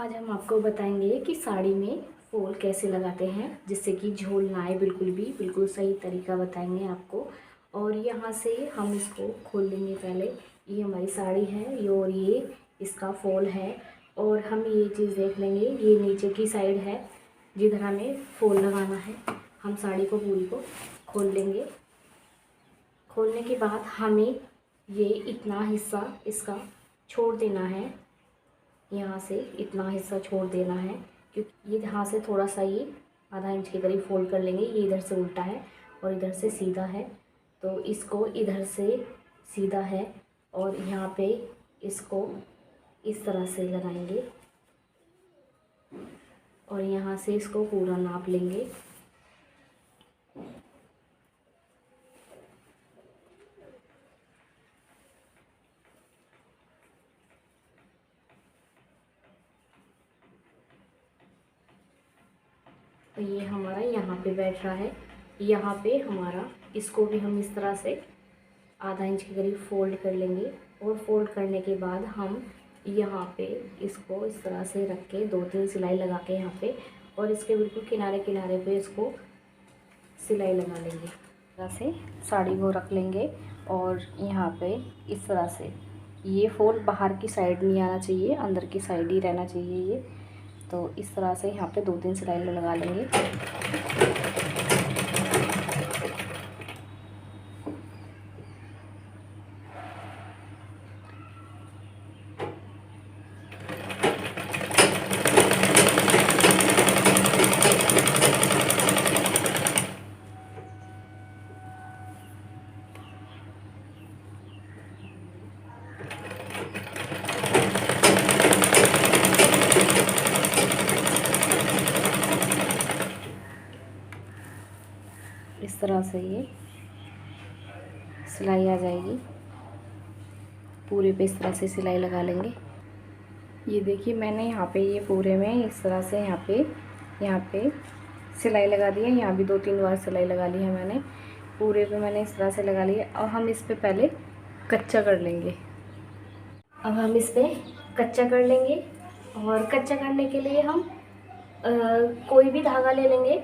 आज हम आपको बताएंगे कि साड़ी में फॉल कैसे लगाते हैं जिससे कि झोल ना आए। बिल्कुल सही तरीका बताएंगे आपको। और यहाँ से हम इसको खोल लेंगे। पहले ये हमारी साड़ी है और ये इसका फॉल है। और हम ये चीज़ देख लेंगे, ये नीचे की साइड है जिधर हमें फॉल लगाना है। हम साड़ी को पूरी को खोल लेंगे। खोलने के बाद हमें ये इतना हिस्सा इसका छोड़ देना है। यहाँ से इतना हिस्सा छोड़ देना है क्योंकि ये यहाँ से थोड़ा सा ये आधा इंच के करीब फोल्ड कर लेंगे। ये इधर से उल्टा है और इधर से सीधा है, तो इसको इधर से सीधा है और यहाँ पे इसको इस तरह से लगाएंगे और यहाँ से इसको पूरा नाप लेंगे। तो ये हमारा यहाँ पे बैठ रहा है। यहाँ पे हमारा इसको भी हम इस तरह से आधा इंच के करीब फोल्ड कर लेंगे और फोल्ड करने के बाद हम यहाँ पे इसको इस तरह से रख के 2-3 सिलाई लगा के यहाँ पे और इसके बिल्कुल किनारे किनारे पे इसको सिलाई लगा लेंगे। इस तरह से साड़ी को रख लेंगे और यहाँ पे इस तरह से ये फोल्ड बाहर की साइड नहीं आना चाहिए, अंदर की साइड ही रहना चाहिए ये। तो इस तरह से यहाँ पे 2-3 सिलाई लगा लेंगे। इस तरह से ये सिलाई आ जाएगी। पूरे पे इस तरह से सिलाई लगा लेंगे। ये देखिए मैंने यहाँ पे ये पूरे में इस तरह से यहाँ पे सिलाई लगा दी है। यहाँ भी 2-3 बार सिलाई लगा ली है मैंने। पूरे पे मैंने इस तरह से लगा ली है। और हम इस पे पहले कच्चा कर लेंगे। अब हम इस पे कच्चा कर लेंगे और कच्चा करने के लिए हम कोई भी धागा ले लेंगे।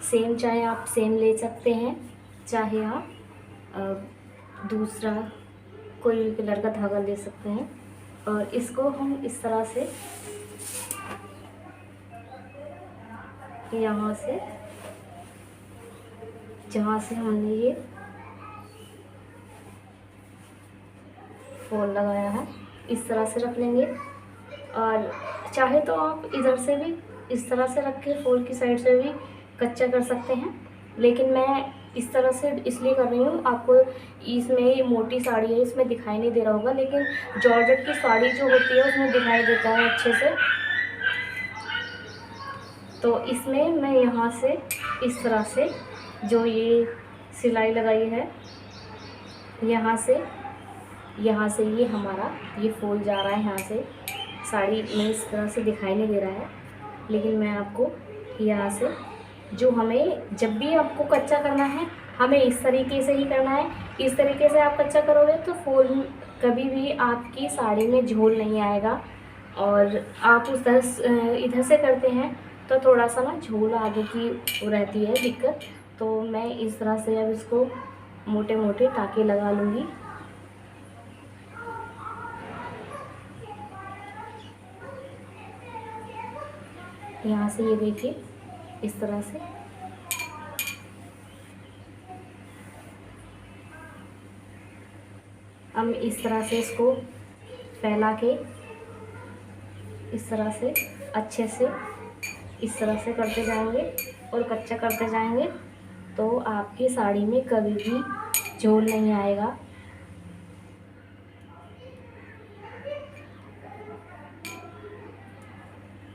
सेम, चाहे आप सेम ले सकते हैं, चाहे आप दूसरा कोई भी कलर का धागा ले सकते हैं। और इसको हम इस तरह से यहाँ से जहाँ से हमने ये फॉल लगाया है इस तरह से रख लेंगे। और चाहे तो आप इधर से भी इस तरह से रख के फॉल की साइड से भी कच्चा कर सकते हैं, लेकिन मैं इस तरह से इसलिए कर रही हूँ। आपको इसमें मोटी साड़ी है, इसमें दिखाई नहीं दे रहा होगा, लेकिन जॉर्जेट की साड़ी जो होती है उसमें दिखाई देता है अच्छे से। तो इसमें मैं यहाँ से इस तरह से जो ये सिलाई लगाई है यहाँ से ये हमारा ये फॉल जा रहा है। यहाँ से साड़ी में इस तरह से दिखाई नहीं दे रहा है, लेकिन मैं आपको यहाँ से जो हमें जब भी आपको कच्चा करना है हमें इस तरीके से ही करना है। इस तरीके से आप कच्चा करोगे तो फॉल कभी भी आपकी साड़ी में झोल नहीं आएगा। और आप इधर से करते हैं तो थोड़ा सा ना झोल आगे की रहती है दिक्कत। तो मैं इस तरह से अब इसको मोटे मोटे टाँके लगा लूँगी। यहाँ से ये देखिए इस तरह से हम इस तरह से इसको फैला के इस तरह से अच्छे से इस तरह से करते जाएंगे और कच्चा करते जाएंगे तो आपकी साड़ी में कभी भी झोल नहीं आएगा।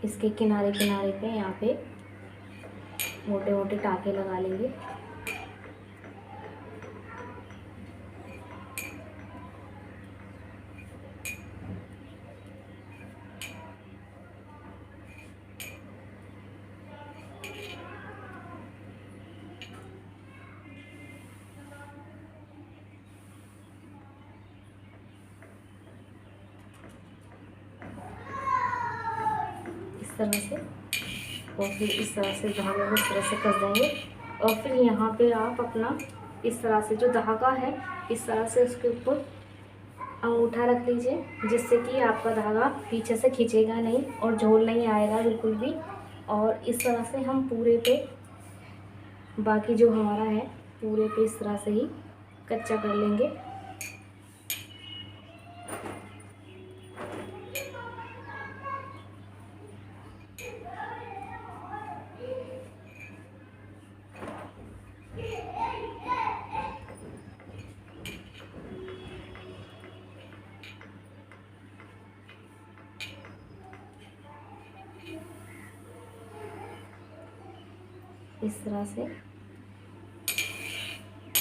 इसके किनारे किनारे पे यहाँ पे मोटे मोटे टाँके लगा लेंगे। इस तरह से, और फिर इस तरह से धागे को इस तरह से कस देंगे। और फिर यहाँ पे आप अपना इस तरह से जो धागा है इस तरह से उसके ऊपर अंगूठा रख लीजिए, जिससे कि आपका धागा पीछे से खींचेगा नहीं और झोल नहीं आएगा बिल्कुल भी। और इस तरह से हम पूरे पे, बाकी जो हमारा है पूरे पे इस तरह से ही कच्चा कर लेंगे। इस तरह से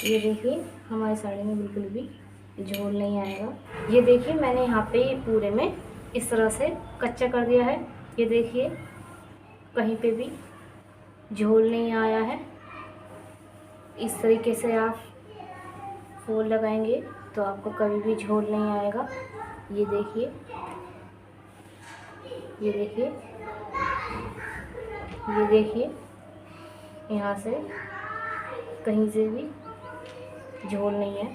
ये देखिए हमारी साड़ी में बिल्कुल भी झोल नहीं आएगा। ये देखिए मैंने यहाँ पे पूरे में इस तरह से कच्चा कर दिया है। ये देखिए कहीं पे भी झोल नहीं आया है। इस तरीके से आप फूल लगाएंगे तो आपको कभी भी झोल नहीं आएगा। ये देखिए, ये देखिए, ये देखिए, यहाँ से कहीं से भी झोल नहीं है।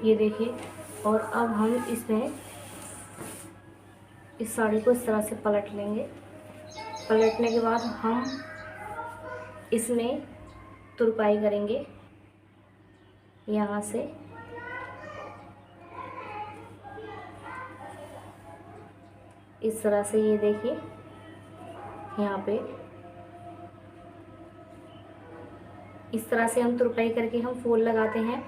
ये देखिए। और अब हम इसमें इस साड़ी को इस तरह से पलट लेंगे। पलटने के बाद हम इसमें तुरपाई करेंगे यहाँ से। इस तरह से ये देखिए यहाँ पे इस तरह से हम तुरपाई करके हम फूल लगाते हैं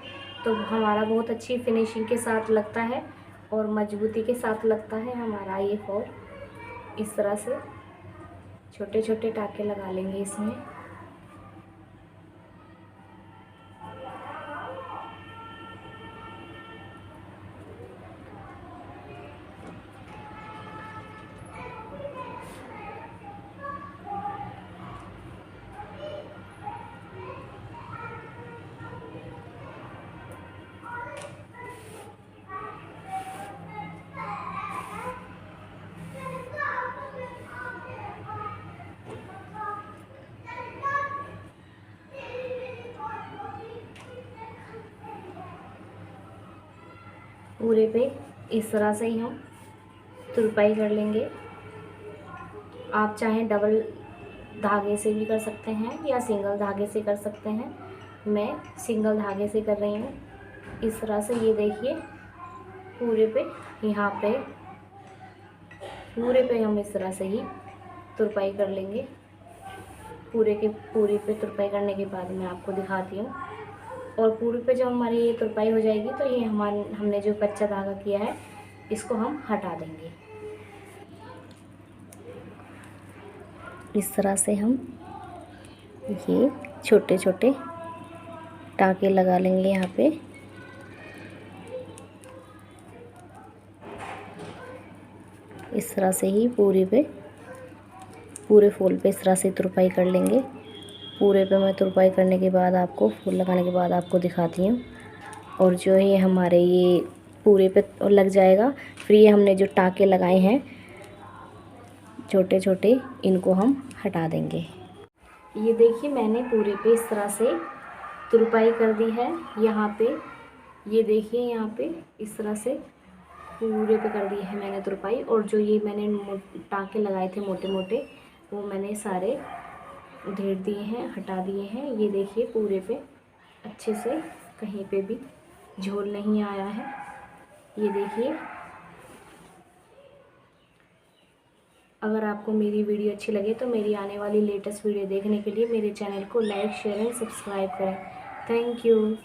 तो हमारा बहुत अच्छी फिनिशिंग के साथ लगता है और मजबूती के साथ लगता है हमारा ये फूल। इस तरह से छोटे छोटे टाके लगा लेंगे इसमें। पूरे पे इस तरह से ही हम तुरपाई कर लेंगे। आप चाहें डबल धागे से भी कर सकते हैं या सिंगल धागे से कर सकते हैं। मैं सिंगल धागे से कर रही हूँ। इस तरह से ये देखिए पूरे पे, यहाँ पे पूरे पे हम इस तरह से ही तुरपाई कर लेंगे। पूरे पे तुरपाई करने के बाद मैं आपको दिखाती हूँ। और पूरे पे जब हमारी ये तुरपाई हो जाएगी तो ये हमने जो कच्चा धागा किया है इसको हम हटा देंगे। इस तरह से हम ये छोटे छोटे टाँके लगा लेंगे यहाँ पे। इस तरह से ही पूरे फूल पे इस तरह से तुरपाई कर लेंगे। पूरे पे मैं तुरपाई करने के बाद आपको फूल लगाने के बाद आपको दिखाती हूँ। और जो ये हमारे ये पूरे पे लग जाएगा, फिर ये हमने जो टाँके लगाए हैं छोटे छोटे, इनको हम हटा देंगे। ये देखिए मैंने पूरे पे इस तरह से तुरपाई कर दी है। यहाँ पे ये देखिए, यहाँ पे इस तरह से पूरे पे कर दी है मैंने तुरपाई। और जो ये मैंने टाँके लगाए थे मोटे मोटे, वो मैंने सारे उधेड़ दिए हैं, हटा दिए हैं। ये देखिए पूरे पे अच्छे से कहीं पे भी झोल नहीं आया है। ये देखिए। अगर आपको मेरी वीडियो अच्छी लगे तो मेरी आने वाली लेटेस्ट वीडियो देखने के लिए मेरे चैनल को लाइक, शेयर एंड सब्सक्राइब करें। Thank you.